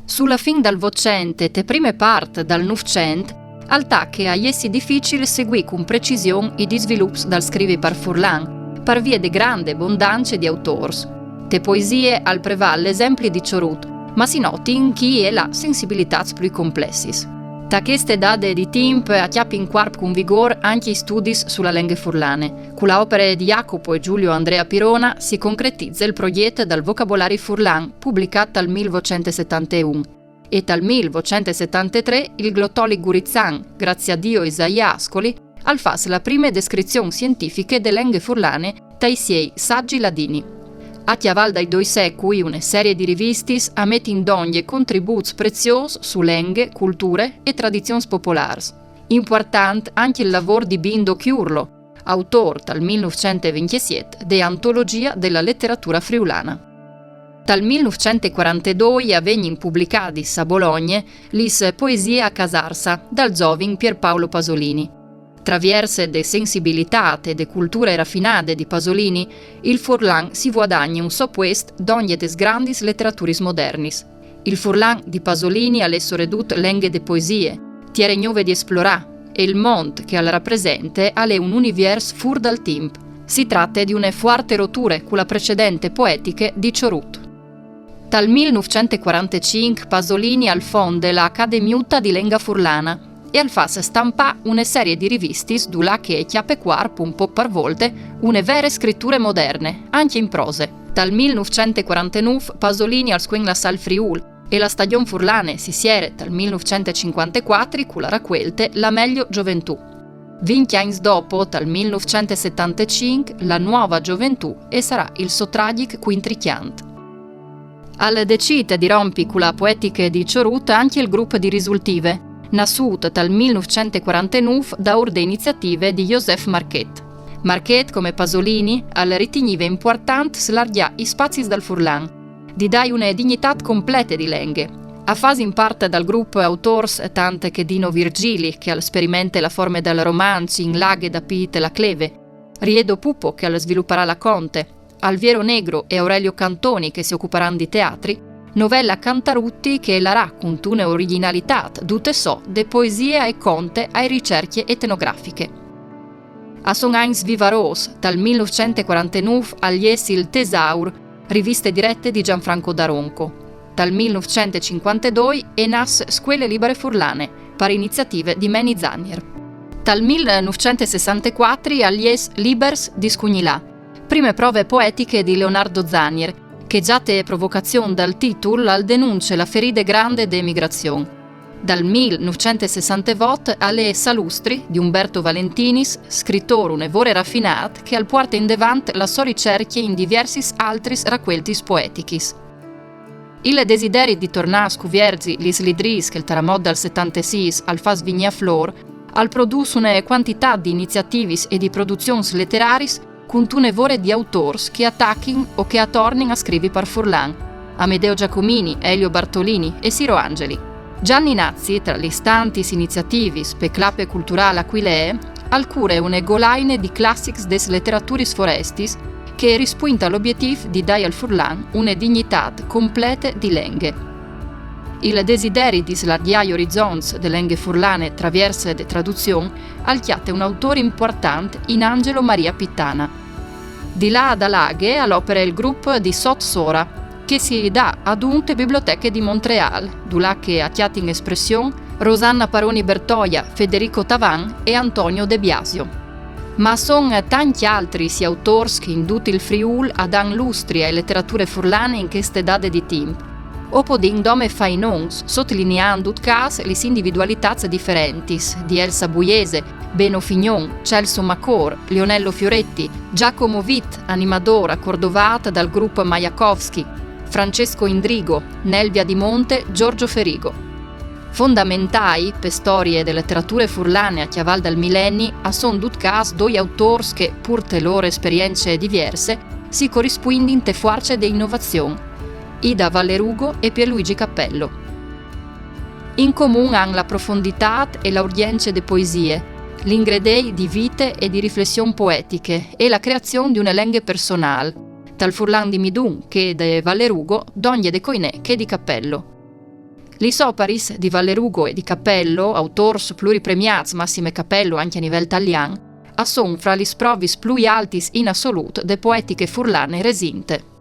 Sulla fin dal Vocente te prime part dal Novecent, al che a essi difficile seguì con precisione i sviluppi dal scrivi par Furlan, par vie de grande abbondanza di autors. Te poesie al prevalle esempi di Ciorut, ma si noti in chi è la sensibilità più complessis. Da queste date di tempo a chiappi in quarp con vigor anche i studi sulla lingua furlane. Con l'opera di Jacopo e Giulio Andrea Pirona si concretizza il progetto dal vocabolario furlan, pubblicato dal 1971. E dal 1973 il glottoli Gurizzan, grazie a Dio Isaia Ascoli, al fas la prima descrizione scientifica delle lingue furlane dai suoi saggi ladini. A chiaval dai 2 secoli una serie di rivistis amet in dogne contributi preziosi su lingue, culture e tradizioni popolari. Importante anche il lavoro di Bindo Chiurlo, autore dal 1927 de Antologia della letteratura friulana. Dal 1942 avvengono pubblicati a Bologna lis Poesie a casarsa dal giovin Pierpaolo Pasolini. Traverse de sensibilità e de culture raffinate di Pasolini, il Furlan si guadagna un soppuest d'ogni des grandis literaturis modernis. Il Furlan di Pasolini ha lesso redut lenghe de poesie, tiere nuove di esplorà, e il mont che al rappresente ha un univers fur dal timp. Si tratta di une forte rotture con la precedente poetiche di Ciorut. Dal 1945 Pasolini al fonde la Accademiutta di Lenga Furlana, e al fas stampà una serie di rivistis dula che chiappe quarp un po' per volte une vere scritture moderne, anche in prose. Dal 1949 Pasolini al squin la Sal Friul e la Stagion Furlane si siere dal 1954 con la racquelte La meglio gioventù. 20 anni dopo, dal 1975, la nuova gioventù e sarà il sotragic quintrichiant. Al decite di rompi con la poetica di Ciorut anche il gruppo di risultive, nasciuto dal 1949 da orde iniziative di Joseph Marquet. Marquet, come Pasolini, al riteniva importante slargiare i spazi dal Furlan, di dare una dignità completa di lenghe. A fase in parte dal gruppo autors tante che Dino Virgili, che al sperimenta la forma del romanzo in laghe da Pite la Cleve, Riedo Pupo, che al svilupperà la Conte, Alviero Negro e Aurelio Cantoni, che si occuperanno di teatri, novella Cantarutti che la racconta una originalità tutte so de poesie e conte ai ricerche etnografiche. A son Heinz Vivaros, dal 1949 agli essi il Tesaur, riviste dirette di Gianfranco Daronco. Dal 1952 e nas Scuole Libere Furlane, per iniziative di Meni Zanier. Dal 1964 agli es Libers di Scugnilà, prime prove poetiche di Leonardo Zanier, che giate provocazione dal titolo al denunce la feride grande de emigrazione. Dal 1968 alle Salustri di Umberto Valentinis, scrittore un'evore raffinat che al porta in devant la sua ricerca in diversis altris racqueltis poetichis. Il desideri di tornare a scuvierzi lis lidris che il taramod dal 76 al fas vigna flor, al produce una quantità di iniziativis e di produzioni letteraris con tunevore di autors che attacchin o che attornin a scrivi par Furlan, Amedeo Giacomini, Elio Bartolini e Siro Angeli. Gianni Nazzi, tra le stantis iniziativis per clappe culturale Aquilee, al cure une golaine di classics des literaturis forestis che rispunta l'obiettivo di dare al Furlan una dignità completa di lenghe. Il desideri di slargiare orizzonti de lenghe furlane traverse de traduzione al chiate un autore importante in Angelo Maria Pittana. Di là ad Alaghe all'opera il gruppo di Sot Sora, che si dà ad unte biblioteche di Montreal, dulà che a chiate in espressione Rosanna Paroni Bertoia, Federico Tavan e Antonio De Biasio. Ma son tanti altri si autori che induti il Friul a dan lustri e letterature furlane in queste date di tempo. O podin dome fainons, sottolineando cas le individualità differenti di Elsa Buiese, Beno Fignon, Celso Macor, Leonello Fioretti, Giacomo Witt, animadora cordovata dal gruppo Majakowski, Francesco Indrigo, Nelvia Di Monte, Giorgio Ferigo. Fondamentai, per storie delle letterature furlane a chiaval dal millenni, a son dut cas due autori che, pur te loro esperienze diverse, si corrispondi in te forze de innovazione, Ida Vallerugo e Pierluigi Cappello. In comune hanno la profondità e l'audienza de poesie, l'ingredei di vite e di riflessioni poetiche e la creazione di una lingua personale, tal Furlan di Midun che de Vallerugo, d'ogni de Coinè che di Cappello. Gli operis di Vallerugo e di Cappello, autors pluripremiats Massime Cappello anche a livello italiano, son fra gli provis più altis in assoluto de poetiche furlane resinte.